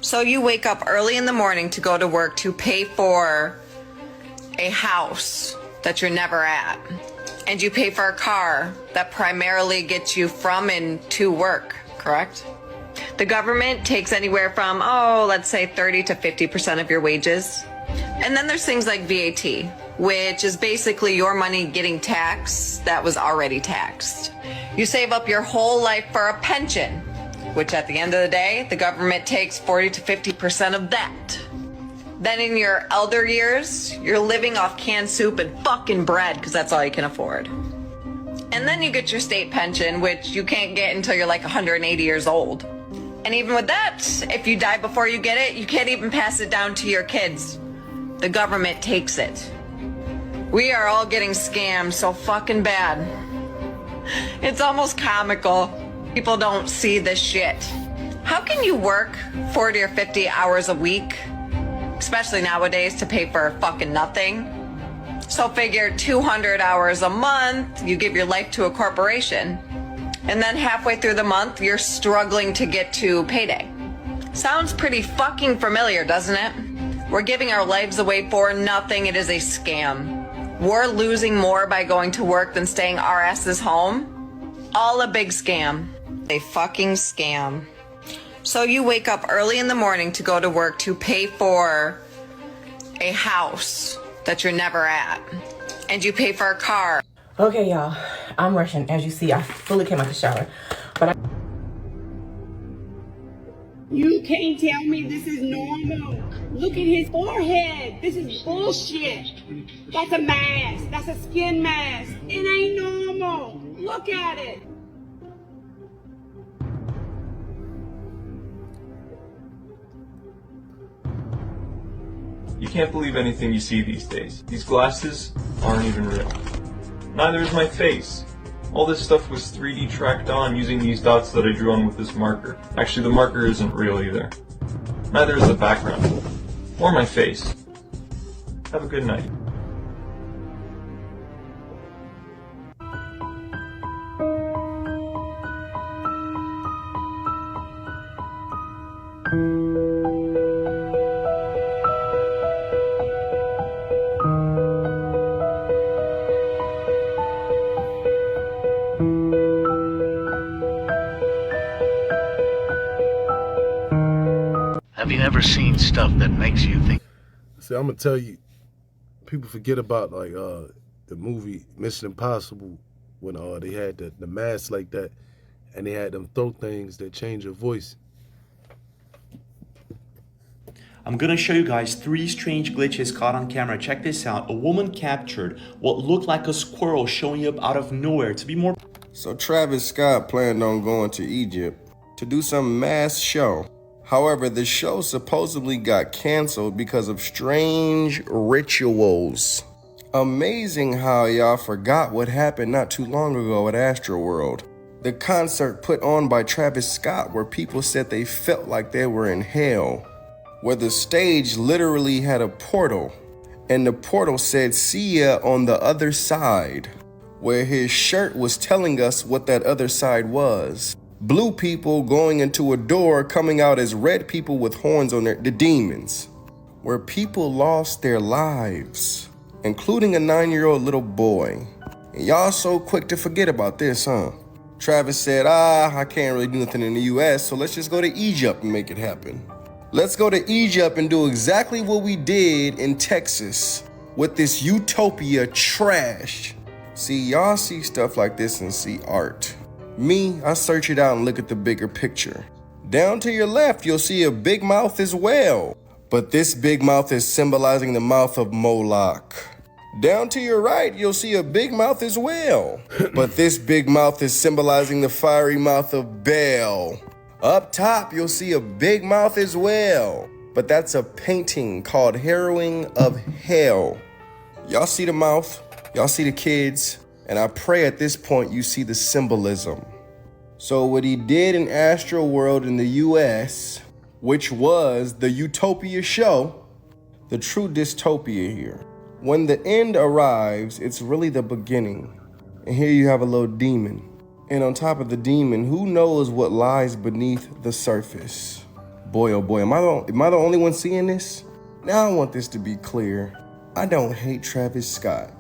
So you wake up early in the morning to go to work to pay for a house that you're never at. And you pay for a car that primarily gets you from and to work, correct? The government takes anywhere from, let's say 30 to 50% of your wages. And then there's things like VAT, which is basically your money getting taxed that was already taxed. You save up your whole life for a pension, which at the end of the day, the government takes 40 to 50% of that. Then in your elder years, you're living off canned soup and fucking bread because that's all you can afford. And then you get your state pension, which you can't get until you're like 180 years old. And even with that, if you die before you get it, you can't even pass it down to your kids. The government takes it. We are all getting scammed so fucking bad. It's almost comical. People don't see this shit. How can you work 40 or 50 hours a week, especially nowadays, to pay for fucking nothing? So figure 200 hours a month, you give your life to a corporation. And then halfway through the month, you're struggling to get to payday. Sounds pretty fucking familiar, doesn't it? We're giving our lives away for nothing. It is a scam. We're losing more by going to work than staying our asses home. All a big scam. A fucking scam. So you wake up early in the morning to go to work to pay for a house that you're never at. And you pay for a car. Okay, y'all, I'm rushing. As you see, I fully came out the shower. You can't tell me this is normal. Look at his forehead. This is bullshit. That's a mask. That's a skin mask. It ain't normal. Look at it. You can't believe anything you see these days. These glasses aren't even real. Neither is my face. All this stuff was 3D tracked on using these dots that I drew on with this marker. Actually, the marker isn't real either. Neither is the background. Or my face. Have a good night. Have you ever seen stuff that makes you think? See, I'm gonna tell you, people forget about like the movie Mission Impossible when they had the mask like that, and they had them throat things that change your voice. I'm gonna show you guys 3 strange glitches caught on camera. Check this out. A woman captured what looked like a squirrel showing up out of nowhere. To be more, So Travis Scott planned on going to Egypt to do some mass show. However, the show supposedly got canceled because of strange rituals. Amazing how y'all forgot what happened not too long ago at Astroworld. The concert put on by Travis Scott where people said they felt like they were in hell, where the stage literally had a portal, and the portal said "see ya on the other side," where his shirt was telling us what that other side was. Blue people going into a door coming out as red people with horns on the demons, where people lost their lives, including a 9-year-old little boy. And y'all so quick to forget about this, huh? Travis said, I can't really do nothing in the US, so let's just go to Egypt and make it happen. Let's go to Egypt and do exactly what we did in Texas with this utopia trash. See, y'all see stuff like this and see art. Me, I search it out and look at the bigger picture. Down to your left, you'll see a big mouth as well. But this big mouth is symbolizing the mouth of Moloch. Down to your right, you'll see a big mouth as well. But this big mouth is symbolizing the fiery mouth of Baal. Up top, you'll see a big mouth as well. But that's a painting called Harrowing of Hell. Y'all see the mouth, y'all see the kids, and I pray at this point you see the symbolism. So what he did in Astroworld in the US, which was the Utopia show, the true dystopia here. When the end arrives, it's really the beginning. And here you have a little demon. And on top of the demon, who knows what lies beneath the surface? Boy, oh boy, am I the only one seeing this? Now I want this to be clear. I don't hate Travis Scott.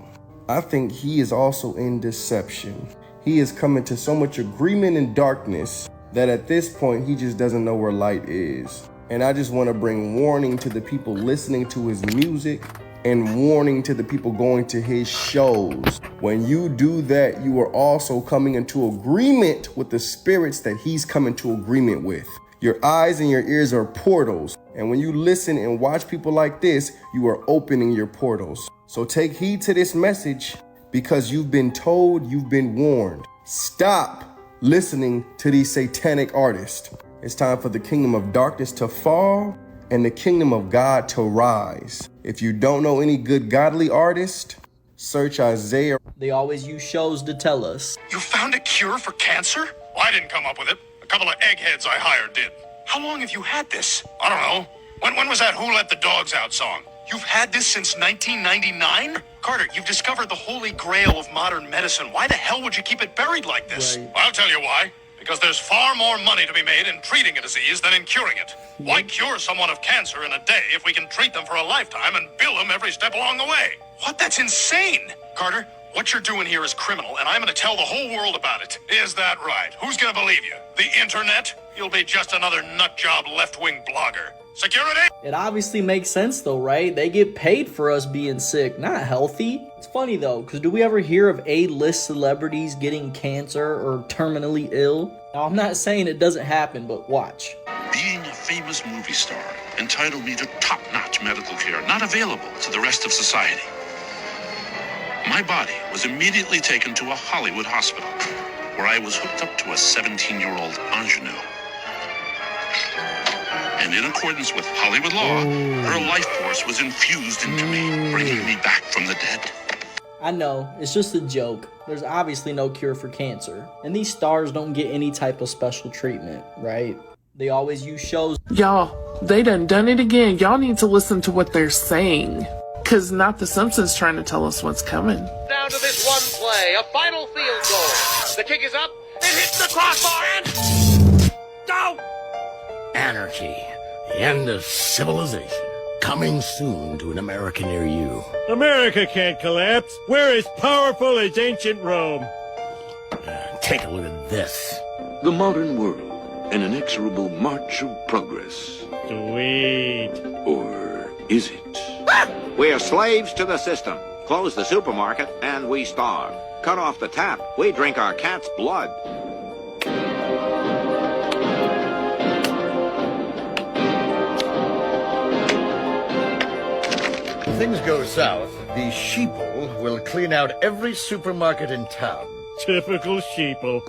I think he is also in deception. He is coming to so much agreement in darkness that at this point, he just doesn't know where light is. And I just want to bring warning to the people listening to his music and warning to the people going to his shows. When you do that, you are also coming into agreement with the spirits that he's coming to agreement with. Your eyes and your ears are portals. And when you listen and watch people like this, you are opening your portals. So take heed to this message because you've been told, you've been warned. Stop listening to these satanic artists. It's time for the kingdom of darkness to fall and the kingdom of God to rise. If you don't know any good godly artist, search Isaiah. They always use shows to tell us. You found a cure for cancer? Well, I didn't come up with it. A couple of eggheads I hired did. How long have you had this? I don't know. When was that Who Let the Dogs Out song? You've had this since 1999? Carter, you've discovered the holy grail of modern medicine. Why the hell would you keep it buried like this? Right. I'll tell you why. Because there's far more money to be made in treating a disease than in curing it. Why cure someone of cancer in a day if we can treat them for a lifetime and bill them every step along the way? What? That's insane! Carter, what you're doing here is criminal, and I'm going to tell the whole world about it. Is that right? Who's going to believe you? The internet? You'll be just another nutjob left-wing blogger. Security? It obviously makes sense though, right? They get paid for us being sick, not healthy. It's funny though, because do we ever hear of A-list celebrities getting cancer or terminally ill? Now, I'm not saying it doesn't happen, but watch. Being a famous movie star entitled me to top-notch medical care not available to the rest of society. My body was immediately taken to a Hollywood hospital where I was hooked up to a 17-year-old ingenue. And in accordance with Hollywood law, her life force was infused into me, bringing me back from the dead. I know, it's just a joke. There's obviously no cure for cancer. And these stars don't get any type of special treatment, right? They always use shows. Y'all, they done it again. Y'all need to listen to what they're saying. Cause not the Simpsons trying to tell us what's coming. Down to this one play, a final field goal. The kick is up, it hits the crossbar and... Go! Anarchy, the end of civilization, coming soon to an America near you. America can't collapse. We're as powerful as ancient Rome. Take a look at this. The modern world, an inexorable march of progress. Sweet. Or is it? We're slaves to the system. Close the supermarket and we starve. Cut off the tap, we drink our cat's blood. If things go south, the sheeple will clean out every supermarket in town. Typical sheeple.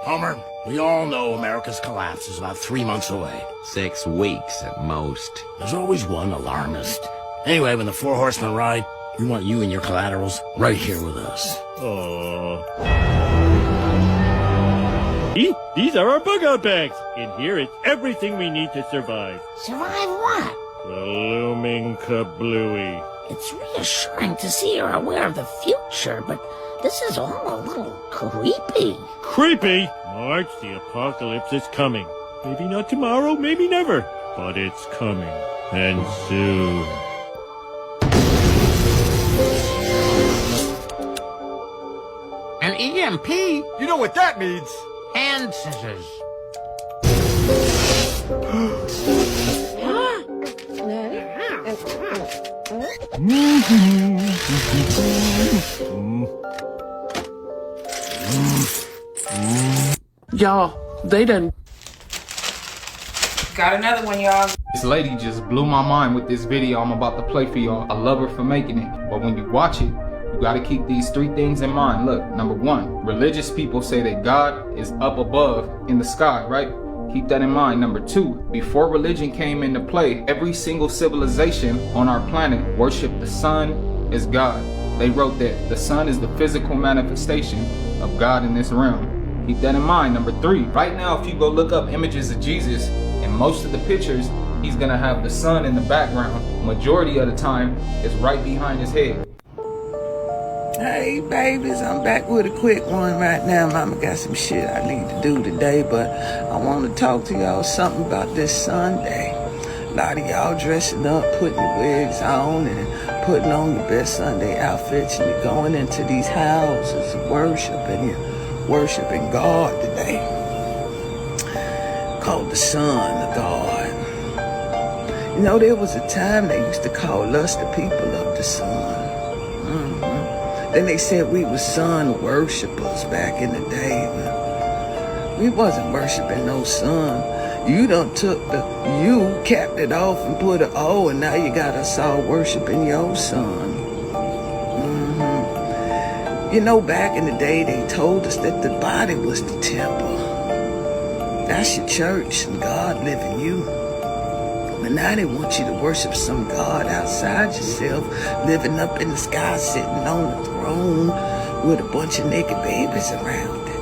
Homer, we all know America's collapse is about 3 months away. 6 weeks at most. There's always one alarmist. Anyway, when the 4 horsemen ride, we want you and your collaterals right here with us. Aww. These are our bug-out bags. In here is everything we need to survive. Survive what? The looming kablooey. It's reassuring to see you're aware of the future, but this is all a little creepy. Creepy? Marge, the apocalypse is coming. Maybe not tomorrow, maybe never. But it's coming. And soon. An EMP? You know what that means? Hand scissors. Y'all, they done. Got another one, y'all. This lady just blew my mind with this video I'm about to play for y'all. I love her for making it, but when you watch it, you gotta keep these 3 things in mind. Look, number 1, religious people say that God is up above in the sky, right? Keep that in mind. Number 2, before religion came into play, every single civilization on our planet worshiped the sun as God. They wrote that the sun is the physical manifestation of God in this realm. Keep that in mind. Number 3, right now if you go look up images of Jesus, in most of the pictures, he's gonna have the sun in the background. Majority of the time, it's right behind his head. Hey, babies, I'm back with a quick one right now. Mama got some shit I need to do today, but I want to talk to y'all something about this Sunday. A lot of y'all dressing up, putting your wigs on, and putting on your best Sunday outfits, and you're going into these houses of worship, and you're worshiping God today, called the Son of God. You know, there was a time they used to call us the people of the sun. Then they said we were sun worshipers back in the day. We wasn't worshiping no sun. You done took the you, capped it off and put an O, and now you got us all worshiping your son. You know, back in the day they told us that the body was the temple. That's your church, and God live in you. But now they want you to worship some God outside yourself, living up in the sky, sitting on the throne with a bunch of naked babies around it.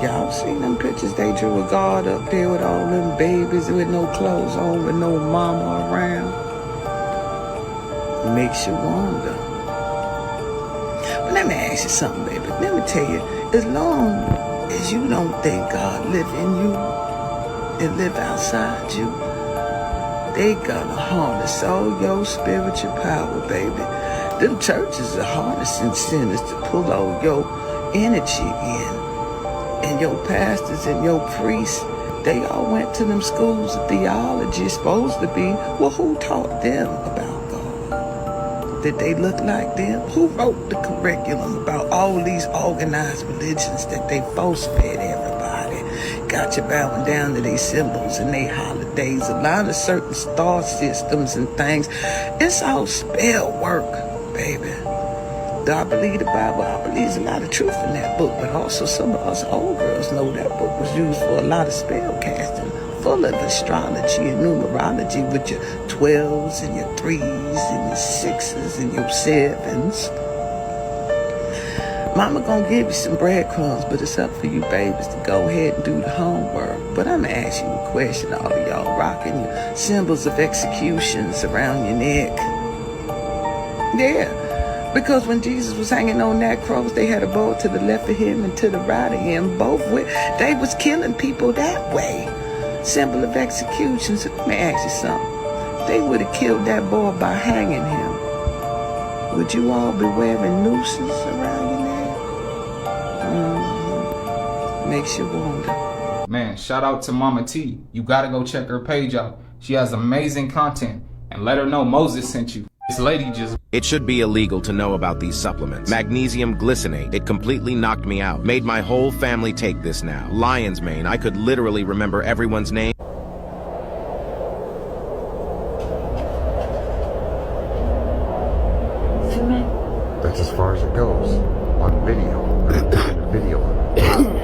Y'all seen them pictures? They drew a God up there with all them babies with no clothes on, with no mama around. It makes you wonder. But let me ask you something, baby. Let me tell you, as long as you don't think God live in you and live outside you, they gonna harness all your spiritual power, baby. Them churches are harnessing sinners to pull all your energy in. And your pastors and your priests, they all went to them schools of theology, supposed to be. Well, who taught them about God? Did they look like them? Who wrote the curriculum about all these organized religions that they force-fed everybody? Got you bowing down to these symbols and they holidays, a lot of certain star systems and things. It's all spell work, baby. Do I believe the Bible? I believe there's a lot of truth in that book, but also some of us old girls know that book was used for a lot of spell casting, full of astrology and numerology with your 12s and your 3s and your 6s and your 7s. Mama gonna give you some breadcrumbs, but it's up for you babies to go ahead and do the homework. But I'm gonna ask you a question, all of y'all rocking your symbols of executions around your neck. Yeah, because when Jesus was hanging on that cross, they had a bow to the left of him and to the right of him. Both ways, they was killing people that way. Symbol of execution. So let me ask you something. They would have killed that boy by hanging him. Would you all be wearing nooses around your neck? Makes you wonder. Man, shout out to Mama T. You gotta go check her page out. She has amazing content. And let her know Moses sent you. This lady just... It should be illegal to know about these supplements. Magnesium glycinate. It completely knocked me out. Made my whole family take this now. Lion's mane. I could literally remember everyone's name. That's as far as it goes. On video. I'm taking a video of it.